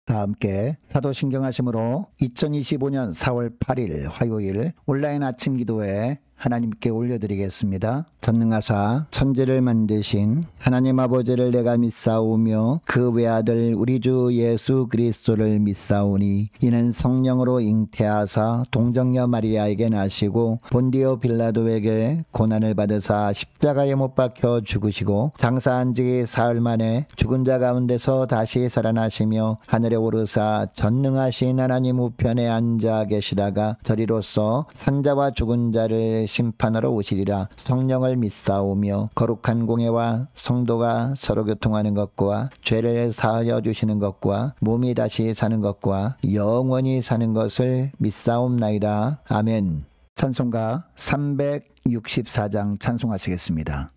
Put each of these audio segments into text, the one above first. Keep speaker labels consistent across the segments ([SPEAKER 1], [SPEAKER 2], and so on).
[SPEAKER 1] 다 함께 사도신경 하심으로 2025년 4월 8일 화요일 온라인 아침 기도에 하나님께 올려드리겠습니다. 전능하사 천지를 만드신 하나님 아버지를 내가 믿사오며 그 외아들 우리 주 예수 그리스도를 믿사오니 이는 성령으로 잉태하사 동정녀 마리아에게 나시고 본디오 빌라도에게 고난을 받으사 십자가에 못 박혀 죽으시고 장사한 지 사흘 만에 죽은 자 가운데서 다시 살아나시며 하늘에 오르사 전능하신 하나님 우편에 앉아 계시다가 저리로서 산자와 죽은 자를 심판하러 오시리라. 성령을 믿사오며 거룩한 공예와 성도가 서로 교통하는 것과 죄를 사하여 주시는 것과 몸이 다시 사는 것과 영원히 사는 것을 믿사옵나이다. 아멘. 찬송가 364장 찬송하시겠습니다.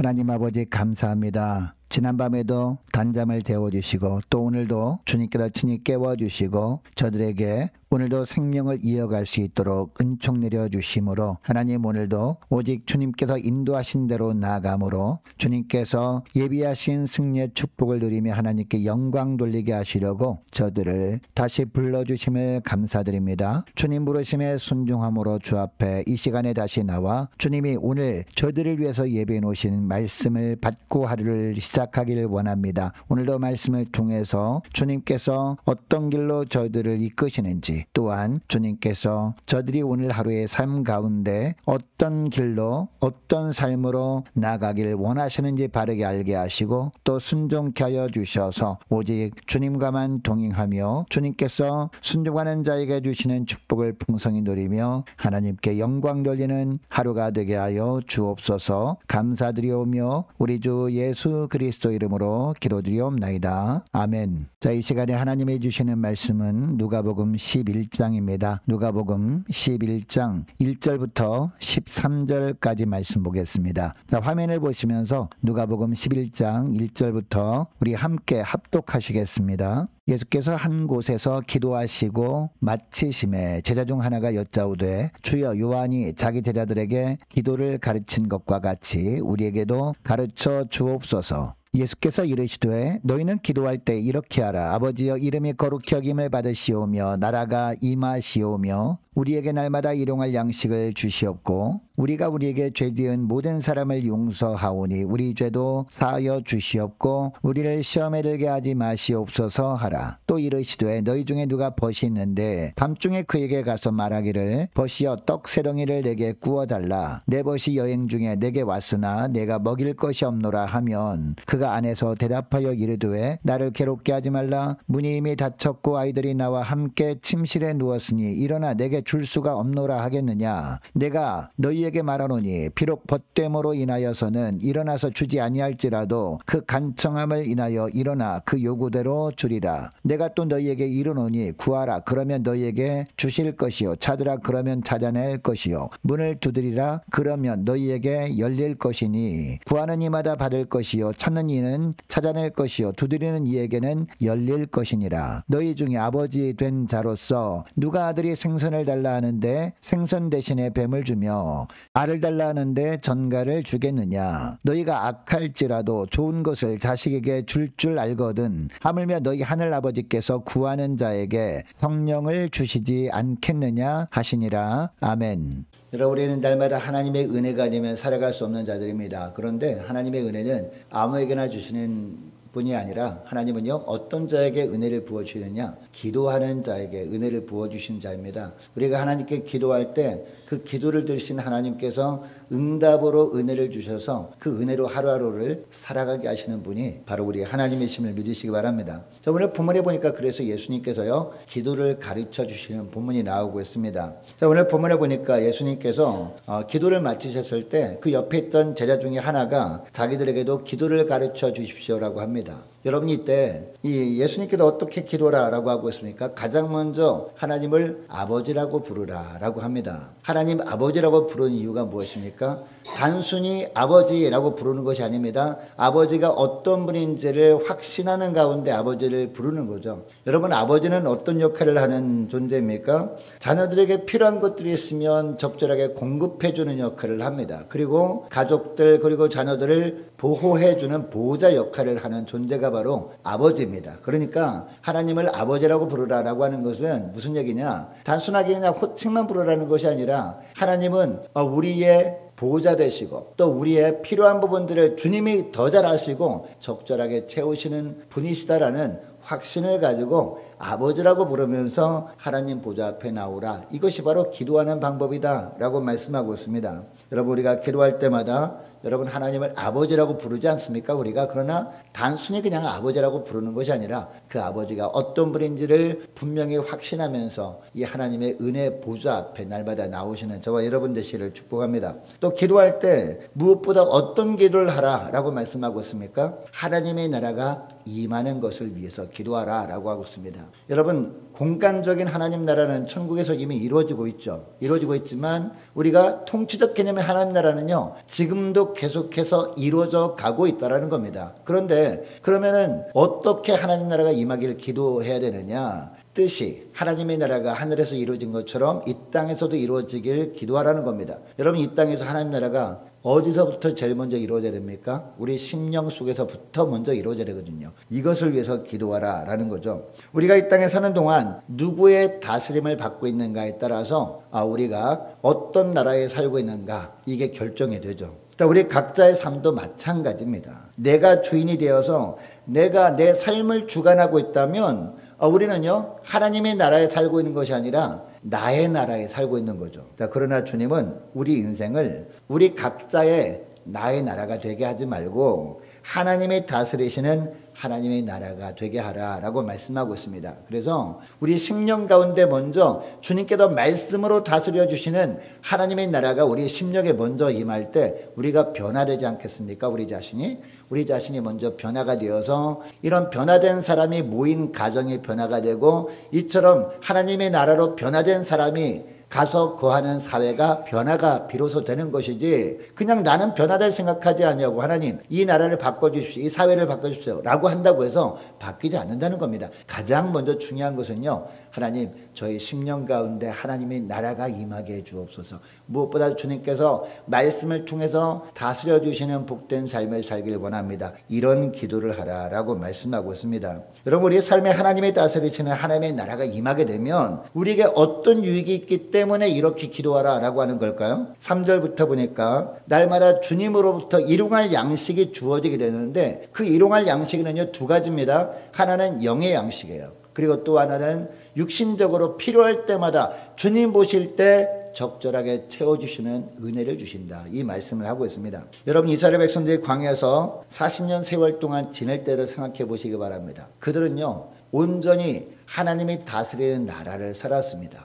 [SPEAKER 1] 하나님 아버지 감사합니다. 지난밤에도 단잠을 재워주시고 또 오늘도 주님께서 친히 깨워주시고 저들에게 오늘도 생명을 이어갈 수 있도록 은총 내려주심으로 하나님 오늘도 오직 주님께서 인도하신 대로 나아감으로 주님께서 예비하신 승리의 축복을 누리며 하나님께 영광 돌리게 하시려고 저들을 다시 불러주심을 감사드립니다. 주님 부르심에 순종함으로 주 앞에 이 시간에 다시 나와 주님이 오늘 저들을 위해서 예비해 놓으신 말씀을 받고 하루를 시작하기를 원합니다. 오늘도 말씀을 통해서 주님께서 어떤 길로 저들을 이끄시는지 또한 주님께서 저들이 오늘 하루의 삶 가운데 어떤 길로 어떤 삶으로 나가길 원하시는지 바르게 알게 하시고 또 순종케 하여 주셔서 오직 주님과만 동행하며 주님께서 순종하는 자에게 주시는 축복을 풍성히 누리며 하나님께 영광 돌리는 하루가 되게 하여 주옵소서. 감사드리오며 우리 주 예수 그리스도 그리스도 이름으로 기도드리옵나이다. 아멘. 자, 이 시간에 하나님이 주시는 말씀은 누가복음 11장입니다. 누가복음 11장 1절부터 13절까지 말씀 보겠습니다. 자, 화면을 보시면서 누가복음 11장 1절부터 우리 함께 합독하시겠습니다. 예수께서 한 곳에서 기도하시고 마치심에 제자 중 하나가 여짜오되 주여, 요한이 자기 제자들에게 기도를 가르친 것과 같이 우리에게도 가르쳐 주옵소서. 예수께서 이르시되 너희는 기도할 때 이렇게 하라. 아버지여, 이름이 거룩히 여김을 받으시오며 나라가 임하시오며 우리에게 날마다 일용할 양식을 주시옵고 우리가 우리에게 죄지은 모든 사람을 용서하오니 우리 죄도 사하여 주시옵고 우리를 시험에 들게 하지 마시옵소서 하라. 또 이르시되 너희 중에 누가 벗이 있는데 밤중에 그에게 가서 말하기를 벗이여 떡 세 덩이를 내게 구워달라. 내 벗이 여행 중에 내게 왔으나 내가 먹일 것이 없노라 하면 그가 안에서 대답하여 이르되 나를 괴롭게 하지 말라. 문이 이미 닫혔고 아이들이 나와 함께 침실에 누웠으니 일어나 내게 줄 수가 없노라 하겠느냐. 내가 너희에게 말하노니 비록 벗됨으로 인하여서는 일어나서 주지 아니할지라도 그 간청함을 인하여 일어나 그 요구대로 주리라. 내가 또 너희에게 이르노니 구하라 그러면 너희에게 주실 것이요 찾으라 그러면 찾아낼 것이요 문을 두드리라 그러면 너희에게 열릴 것이니 구하는 이마다 받을 것이요 찾는 이는 찾아낼 것이요 두드리는 이에게는 열릴 것이니라. 너희 중에 아버지 된 자로서 누가 아들이 생선을 달라 하는데 생선 대신에 뱀을 주며 알을 달라 하는데 전갈을 주겠느냐. 너희가 악할지라도 좋은 것을 자식에게 줄 알거든 하물며 너희 하늘 아버지께서 구하는 자에게 성령을 주시지 않겠느냐 하시니라. 아멘. 여러분, 우리는 날마다 하나님의 은혜가 아니면 살아갈 수 없는 자들입니다. 그런데 하나님의 은혜는 아무에게나 주시는 뿐이 아니라 하나님은요, 어떤 자에게 은혜를 부어주시느냐, 기도하는 자에게 은혜를 부어주신 자입니다. 우리가 하나님께 기도할 때 그 기도를 들으신 하나님께서 응답으로 은혜를 주셔서 그 은혜로 하루하루를 살아가게 하시는 분이 바로 우리 하나님이심을 믿으시기 바랍니다. 자, 오늘 본문에 보니까 그래서 예수님께서요, 기도를 가르쳐 주시는 본문이 나오고 있습니다. 자, 오늘 본문에 보니까 예수님께서 기도를 마치셨을 때 그 옆에 있던 제자 중에 하나가 자기들에게도 기도를 가르쳐 주십시오라고 합니다. 여러분, 이때 이 예수님께서 어떻게 기도라라고 하고 있습니까? 가장 먼저 하나님을 아버지라고 부르라라고 합니다. 하나님 아버지라고 부르는 이유가 무엇입니까? 단순히 아버지라고 부르는 것이 아닙니다. 아버지가 어떤 분인지를 확신하는 가운데 아버지를 부르는 거죠. 여러분, 아버지는 어떤 역할을 하는 존재입니까? 자녀들에게 필요한 것들이 있으면 적절하게 공급해주는 역할을 합니다. 그리고 가족들 그리고 자녀들을 보호해주는 보호자 역할을 하는 존재가 바로 아버지입니다. 그러니까 하나님을 아버지라고 부르라라고 하는 것은 무슨 얘기냐? 단순하게 그냥 호칭만 부르라는 것이 아니라 하나님은 우리의 보호자 되시고 또 우리의 필요한 부분들을 주님이 더 잘 아시고 적절하게 채우시는 분이시다라는 확신을 가지고 아버지라고 부르면서 하나님 보좌 앞에 나오라. 이것이 바로 기도하는 방법이다 라고 말씀하고 있습니다. 여러분, 우리가 기도할 때마다 여러분, 하나님을 아버지라고 부르지 않습니까? 우리가. 그러나 단순히 그냥 아버지라고 부르는 것이 아니라 그 아버지가 어떤 분인지를 분명히 확신하면서 이 하나님의 은혜 보좌 앞에 날마다 나오시는 저와 여러분 되시기를 축복합니다. 또 기도할 때 무엇보다 어떤 기도를 하라라고 말씀하고 있습니까? 하나님의 나라가 임하는 것을 위해서 기도하라 라고 하고 있습니다. 여러분, 공간적인 하나님 나라는 천국에서 이미 이루어지고 있죠. 이루어지고 있지만 우리가 통치적 개념의 하나님 나라는요, 지금도 계속해서 이루어져 가고 있다는 겁니다. 그런데 그러면은 어떻게 하나님 나라가 임하기를 기도해야 되느냐? 뜻이 하나님의 나라가 하늘에서 이루어진 것처럼 이 땅에서도 이루어지길 기도하라는 겁니다. 여러분, 이 땅에서 하나님 나라가 어디서부터 제일 먼저 이루어져야 됩니까? 우리 심령 속에서부터 먼저 이루어져야 되거든요. 이것을 위해서 기도하라 라는 거죠. 우리가 이 땅에 사는 동안 누구의 다스림을 받고 있는가에 따라서 우리가 어떤 나라에 살고 있는가, 이게 결정이 되죠. 우리 각자의 삶도 마찬가지입니다. 내가 주인이 되어서 내가 내 삶을 주관하고 있다면 우리는요, 하나님의 나라에 살고 있는 것이 아니라 나의 나라에 살고 있는 거죠. 그러나 주님은 우리 인생을 우리 각자의 나의 나라가 되게 하지 말고 하나님이 다스리시는 하나님의 나라가 되게 하라라고 말씀하고 있습니다. 그래서 우리 심령 가운데 먼저 주님께서 말씀으로 다스려 주시는 하나님의 나라가 우리 심령에 먼저 임할 때 우리가 변화되지 않겠습니까? 우리 자신이 먼저 변화가 되어서 이런 변화된 사람이 모인 가정이 변화가 되고, 이처럼 하나님의 나라로 변화된 사람이 가서 거하는 사회가 변화가 비로소 되는 것이지, 그냥 나는 변화될 생각하지 아니하고 하나님 이 나라를 바꿔주십시오, 이 사회를 바꿔주십시오 라고 한다고 해서 바뀌지 않는다는 겁니다. 가장 먼저 중요한 것은요, 하나님 저희 심령 가운데 하나님의 나라가 임하게 해 주옵소서. 무엇보다 주님께서 말씀을 통해서 다스려 주시는 복된 삶을 살길 원합니다. 이런 기도를 하라라고 말씀하고 있습니다. 여러분, 우리의 삶에 하나님의 다스리시는 하나님의 나라가 임하게 되면 우리에게 어떤 유익이 있기 때문에 이렇게 기도하라라고 하는 걸까요? 3절부터 보니까 날마다 주님으로부터 일용할 양식이 주어지게 되는데, 그 일용할 양식은요 두 가지입니다. 하나는 영의 양식이에요. 그리고 또 하나는 육신적으로 필요할 때마다 주님 보실 때 적절하게 채워주시는 은혜를 주신다, 이 말씀을 하고 있습니다. 여러분, 이스라엘 백성들이 광야에서 40년 세월 동안 지낼 때를 생각해 보시기 바랍니다. 그들은요 온전히 하나님이 다스리는 나라를 살았습니다.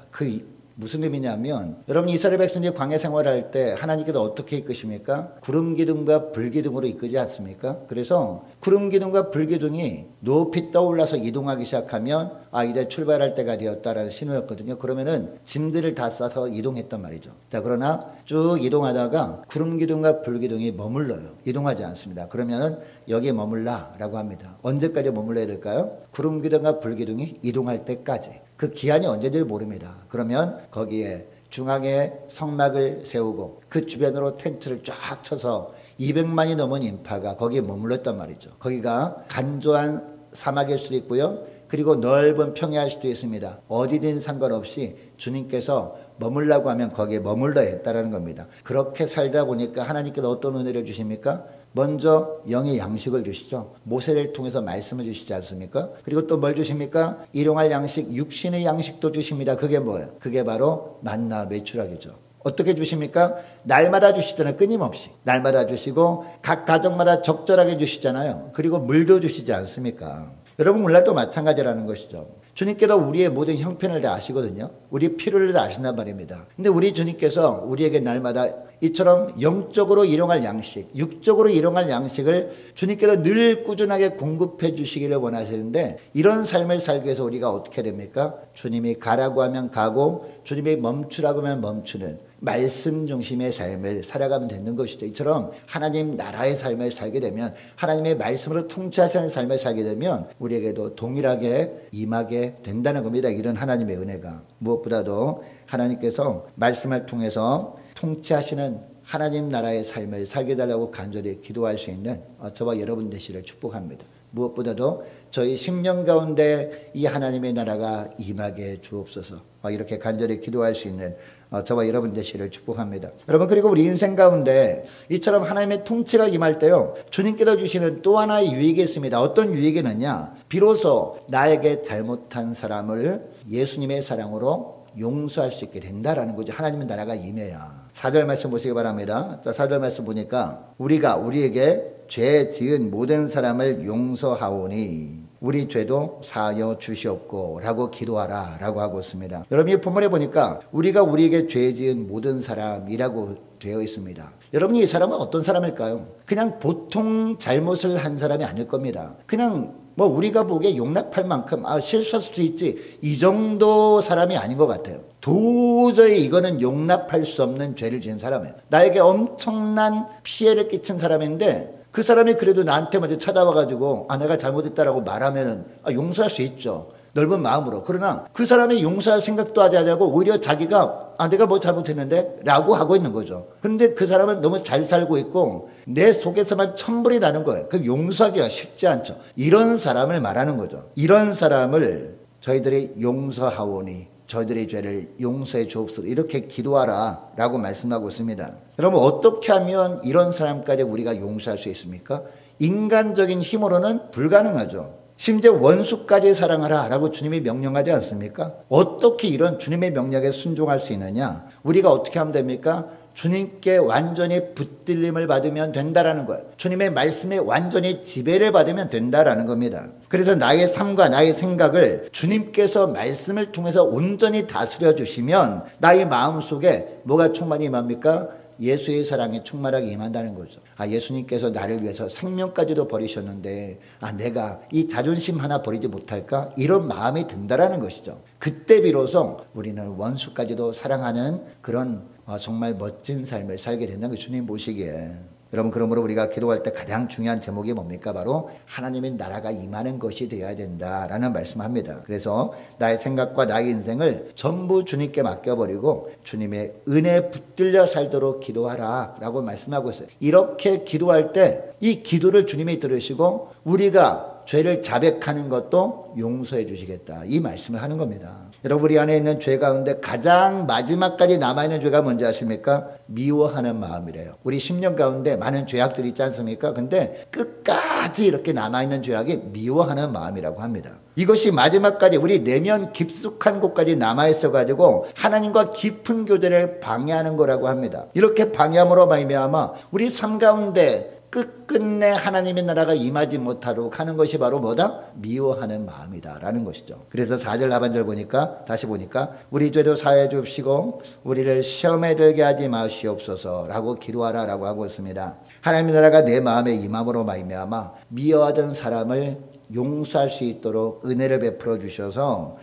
[SPEAKER 1] 무슨 의미냐면, 여러분 이스라엘 백성들이 광야 생활할 때 하나님께서 어떻게 이끄십니까? 구름 기둥과 불 기둥으로 이끄지 않습니까? 그래서 구름 기둥과 불 기둥이 높이 떠올라서 이동하기 시작하면 이제 출발할 때가 되었다라는 신호였거든요. 그러면은 짐들을 다 싸서 이동했단 말이죠. 자, 그러나 쭉 이동하다가 구름 기둥과 불 기둥이 머물러요. 이동하지 않습니다. 그러면은 여기에 머물라라고 합니다. 언제까지 머물러야 될까요? 구름 기둥과 불 기둥이 이동할 때까지. 그 기한이 언제인지 모릅니다. 그러면 거기에 중앙에 성막을 세우고 그 주변으로 텐트를 쫙 쳐서 200만이 넘은 인파가 거기에 머물렀단 말이죠. 거기가 간조한 사막일 수도 있고요, 그리고 넓은 평야일 수도 있습니다. 어디든 상관없이 주님께서 머물라고 하면 거기에 머물러야 했다는 겁니다. 그렇게 살다 보니까 하나님께서 어떤 은혜를 주십니까? 먼저 영의 양식을 주시죠. 모세를 통해서 말씀을 주시지 않습니까? 그리고 또 뭘 주십니까? 일용할 양식, 육신의 양식도 주십니다. 그게 뭐예요? 그게 바로 만나 메추라기죠. 어떻게 주십니까? 날마다 주시잖아요. 끊임없이 날마다 주시고 각 가정마다 적절하게 주시잖아요. 그리고 물도 주시지 않습니까? 여러분, 물날도 마찬가지라는 것이죠. 주님께서 우리의 모든 형편을 다 아시거든요. 우리 필요를 다 아신단 말입니다. 근데 우리 주님께서 우리에게 날마다 이처럼 영적으로 일용할 양식, 육적으로 일용할 양식을 주님께서 늘 꾸준하게 공급해 주시기를 원하시는데, 이런 삶을 살기 위해서 우리가 어떻게 됩니까? 주님이 가라고 하면 가고 주님이 멈추라고 하면 멈추는 말씀 중심의 삶을 살아가면 되는 것이죠. 이처럼 하나님 나라의 삶을 살게 되면, 하나님의 말씀으로 통치하시는 삶을 살게 되면 우리에게도 동일하게 임하게 된다는 겁니다. 이런 하나님의 은혜가. 무엇보다도 하나님께서 말씀을 통해서 통치하시는 하나님 나라의 삶을 살게 달라고 간절히 기도할 수 있는 저와 여러분 되시기를 축복합니다. 무엇보다도 저희 심령 가운데 이 하나님의 나라가 임하게 주옵소서, 이렇게 간절히 기도할 수 있는 저와 여러분 되시기를 축복합니다. 여러분, 그리고 우리 인생 가운데 이처럼 하나님의 통치가 임할 때요, 주님께서 주시는 또 하나의 유익이 있습니다. 어떤 유익이 있느냐? 비로소 나에게 잘못한 사람을 예수님의 사랑으로 용서할 수 있게 된다라는 거죠. 하나님의 나라가 임해야. 4절 말씀 보시기 바랍니다. 자, 4절 말씀 보니까 우리가 우리에게 죄 지은 모든 사람을 용서하오니 우리 죄도 사하여 주시옵고 라고 기도하라 라고 하고 있습니다. 여러분, 이 본문에 보니까 우리가 우리에게 죄 지은 모든 사람이라고 되어 있습니다. 여러분, 이 사람은 어떤 사람일까요? 그냥 보통 잘못을 한 사람이 아닐 겁니다. 그냥 우리가 보기에 용납할 만큼 실수할 수도 있지, 이 정도 사람이 아닌 것 같아요. 도저히 이거는 용납할 수 없는 죄를 지은 사람이에요. 나에게 엄청난 피해를 끼친 사람인데 그 사람이 그래도 나한테 먼저 찾아와가지고 내가 잘못했다라고 말하면은 용서할 수 있죠. 넓은 마음으로. 그러나 그 사람이 용서할 생각도 하지 않고 오히려 자기가 내가 뭐 잘못했는데 라고 하고 있는 거죠. 근데 그 사람은 너무 잘 살고 있고 내 속에서만 천불이 나는 거예요. 그 용서하기가 쉽지 않죠. 이런 사람을 말하는 거죠. 이런 사람을 저희들이 용서하오니 저희들의 죄를 용서해 주옵소서, 이렇게 기도하라 라고 말씀하고 있습니다. 여러분, 어떻게 하면 이런 사람까지 우리가 용서할 수 있습니까? 인간적인 힘으로는 불가능하죠. 심지어 원수까지 사랑하라 라고 주님이 명령하지 않습니까? 어떻게 이런 주님의 명령에 순종할 수 있느냐? 우리가 어떻게 하면 됩니까? 주님께 완전히 붙들림을 받으면 된다라는 거예요. 주님의 말씀에 완전히 지배를 받으면 된다라는 겁니다. 그래서 나의 삶과 나의 생각을 주님께서 말씀을 통해서 온전히 다스려 주시면 나의 마음속에 뭐가 충만히 임합니까? 예수의 사랑이 충만하게 임한다는 거죠. 예수님께서 나를 위해서 생명까지도 버리셨는데 내가 이 자존심 하나 버리지 못할까? 이런 마음이 든다라는 것이죠. 그때 비로소 우리는 원수까지도 사랑하는 그런 정말 멋진 삶을 살게 된다는 거 주님 보시기에. 여러분, 그러므로 우리가 기도할 때 가장 중요한 제목이 뭡니까? 바로 하나님의 나라가 임하는 것이 되어야 된다라는 말씀합니다. 그래서 나의 생각과 나의 인생을 전부 주님께 맡겨버리고 주님의 은혜에 붙들려 살도록 기도하라 라고 말씀하고 있어요. 이렇게 기도할 때 이 기도를 주님이 들으시고 우리가 죄를 자백하는 것도 용서해 주시겠다, 이 말씀을 하는 겁니다. 여러분, 우리 안에 있는 죄 가운데 가장 마지막까지 남아있는 죄가 뭔지 아십니까? 미워하는 마음이래요. 우리 10년 가운데 많은 죄악들이 있지 않습니까? 근데 끝까지 이렇게 남아있는 죄악이 미워하는 마음이라고 합니다. 이것이 마지막까지 우리 내면 깊숙한 곳까지 남아있어가지고 하나님과 깊은 교제를 방해하는 거라고 합니다. 이렇게 방해함으로 말미암아 우리 삶 가운데 끝끝내 하나님의 나라가 임하지 못하도록 하는 것이 바로 뭐다? 미워하는 마음이다라는 것이죠. 그래서 4절 하반절 보니까, 다시 보니까 우리 죄도 사해 주시고 우리를 시험에 들게 하지 마시옵소서 라고 기도하라 라고 하고 있습니다. 하나님의 나라가 내 마음에 임함으로 말미암아 미워하던 사람을 용서할 수 있도록 은혜를 베풀어 주셔서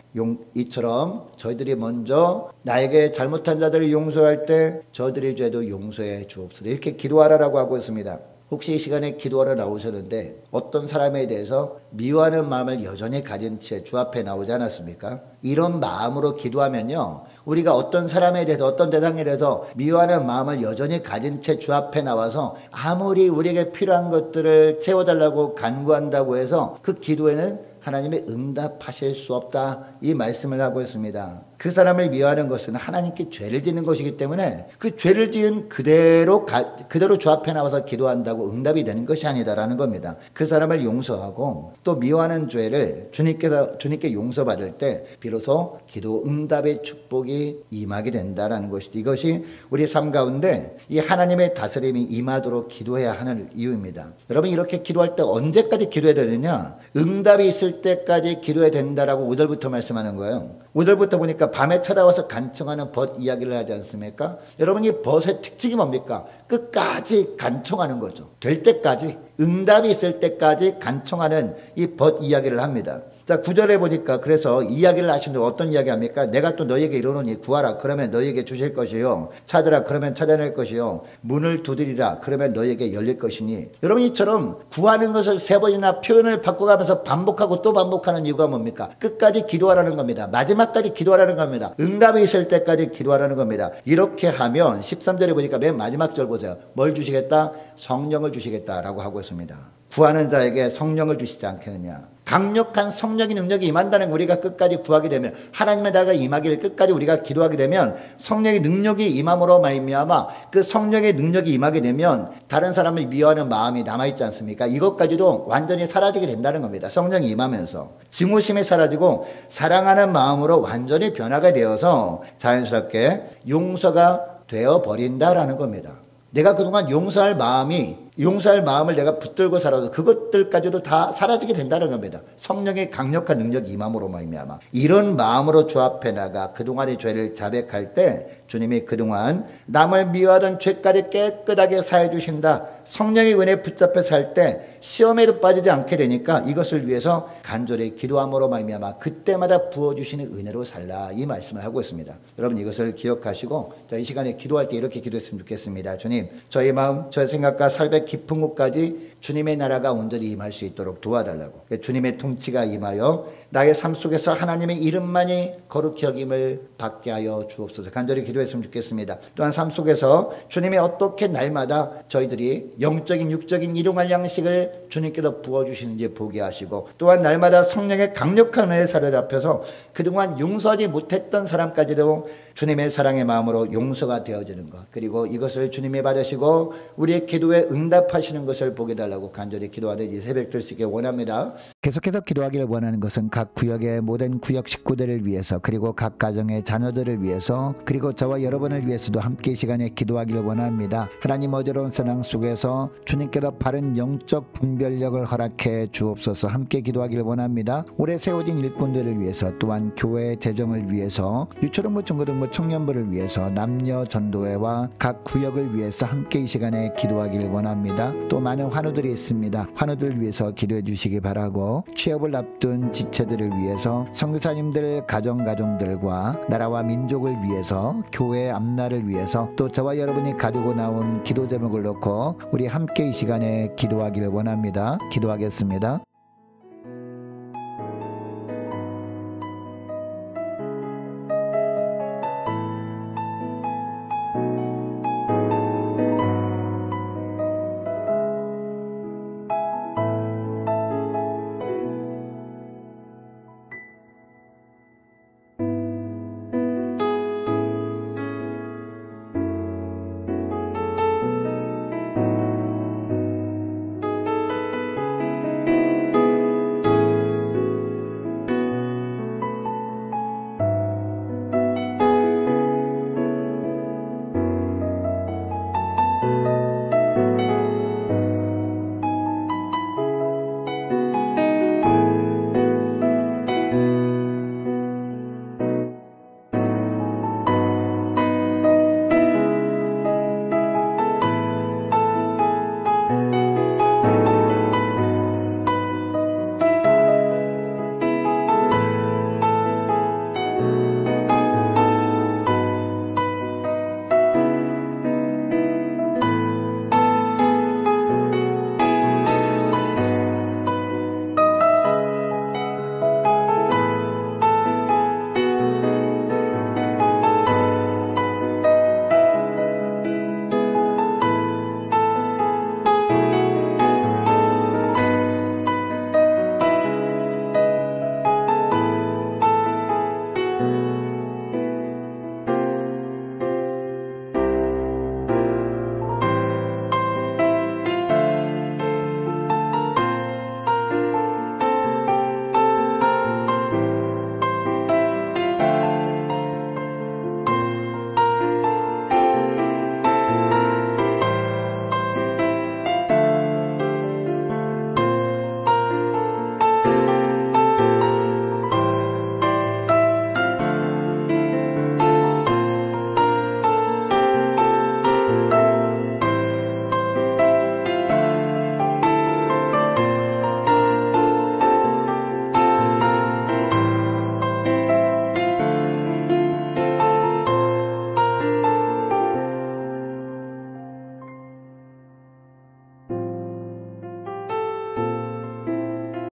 [SPEAKER 1] 이처럼 저희들이 먼저 나에게 잘못한 자들을 용서할 때 저들의 죄도 용서해 주옵소서, 이렇게 기도하라라고 하고 있습니다. 혹시 이 시간에 기도하러 나오셨는데 어떤 사람에 대해서 미워하는 마음을 여전히 가진 채 주 앞에 나오지 않았습니까? 이런 마음으로 기도하면요, 우리가 어떤 사람에 대해서, 어떤 대상에 대해서 미워하는 마음을 여전히 가진 채 주 앞에 나와서 아무리 우리에게 필요한 것들을 채워달라고 간구한다고 해서 그 기도에는 하나님의 응답하실 수 없다, 이 말씀을 하고 있습니다. 그 사람을 미워하는 것은 하나님께 죄를 짓는 것이기 때문에 그 죄를 지은 그대로 주 앞에 나와서 기도한다고 응답이 되는 것이 아니다라는 겁니다. 그 사람을 용서하고 또 미워하는 죄를 주님께 용서받을 때 비로소 기도 응답의 축복이 임하게 된다라는 것이죠. 이것이 우리 삶 가운데 이 하나님의 다스림이 임하도록 기도해야 하는 이유입니다. 여러분, 이렇게 기도할 때 언제까지 기도해야 되느냐? 응답이 있을 때까지 기도해야 된다라고 5절부터 말씀하는 거예요. 5절부터 보니까 밤에 찾아와서 간청하는 벗 이야기를 하지 않습니까? 여러분, 이 벗의 특징이 뭡니까? 끝까지 간청하는 거죠. 될 때까지, 응답이 있을 때까지 간청하는 이 벗 이야기를 합니다. 자, 9절에 보니까 그래서 이야기를 하시는데 어떤 이야기 합니까? 내가 또 너에게 이르노니 구하라 그러면 너에게 주실 것이요, 찾으라 그러면 찾아낼 것이요, 문을 두드리라 그러면 너에게 열릴 것이니. 여러분, 이처럼 구하는 것을 3번이나 표현을 바꿔가면서 반복하고 또 반복하는 이유가 뭡니까? 끝까지 기도하라는 겁니다. 마지막까지 기도하라는 겁니다. 응답이 있을 때까지 기도하라는 겁니다. 이렇게 하면 13절에 보니까 맨 마지막 절 보세요. 뭘 주시겠다? 성령을 주시겠다라고 하고 있습니다. 구하는 자에게 성령을 주시지 않겠느냐? 강력한 성령의 능력이 임한다는, 우리가 끝까지 구하게 되면, 하나님의 나라가 임하기를 끝까지 우리가 기도하게 되면 성령의 능력이 임함으로 말미암아 그 성령의 능력이 임하게 되면 다른 사람을 미워하는 마음이 남아있지 않습니까? 이것까지도 완전히 사라지게 된다는 겁니다. 성령이 임하면서 증오심이 사라지고 사랑하는 마음으로 완전히 변화가 되어서 자연스럽게 용서가 되어버린다라는 겁니다. 내가 그동안 용서할 마음을 내가 붙들고 살아도 그것들까지도 다 사라지게 된다는 겁니다. 성령의 강력한 능력이 임함으로 말미암아 이런 마음으로 주 앞에 나가 그동안의 죄를 자백할 때 주님이 그동안 남을 미워하던 죄까지 깨끗하게 사해 주신다. 성령의 은혜에 붙잡혀 살 때 시험에도 빠지지 않게 되니까 이것을 위해서 간절히 기도함으로 말미암아 그때마다 부어주시는 은혜로 살라, 이 말씀을 하고 있습니다. 여러분, 이것을 기억하시고 이 시간에 기도할 때 이렇게 기도했으면 좋겠습니다. 주님, 저의 마음, 저의 생각과 삶의 깊은 곳까지 주님의 나라가 온전히 임할 수 있도록 도와달라고, 주님의 통치가 임하여 나의 삶 속에서 하나님의 이름만이 거룩히 여김을 받게 하여 주옵소서. 간절히 기도했으면 좋겠습니다. 또한 삶 속에서 주님이 어떻게 날마다 저희들이 영적인 육적인 일용할 양식을 주님께서 부어주시는지 보게 하시고, 또한 날마다 성령의 강력한 은혜의 사례 잡혀서 그동안 용서하지 못했던 사람까지도 주님의 사랑의 마음으로 용서가 되어지는 것, 그리고 이것을 주님이 받으시고 우리의 기도에 응답하시는 것을 보게 달라고 간절히 기도하는 이 새벽 될 수 있게 원합니다. 계속해서 기도하기를 원하는 것은 각 구역의 모든 구역 식구들을 위해서, 그리고 각 가정의 자녀들을 위해서, 그리고 저와 여러분을 위해서도 함께 이 시간에 기도하기를 원합니다. 하나님 어지러운 세상 속에서 주님께서 바른 영적 분별력을 허락해 주옵소서. 함께 기도하기를 원합니다. 올해 세워진 일꾼들을 위해서, 또한 교회 재정을 위해서, 유초등부 중고등부 청년부를 위해서, 남녀 전도회와 각 구역을 위해서 함께 이 시간에 기도하기를 원합니다. 또 많은 환우들이 있습니다. 환우들 위해서 기도해 주시기 바라고, 취업을 앞둔 지체들을 위해서, 선교사님들 가정들과 나라와 민족을 위해서, 교회 앞날을 위해서, 또 저와 여러분이 가지고 나온 기도 제목을 놓고 우리 함께 이 시간에 기도하기를 원합니다. 기도하겠습니다.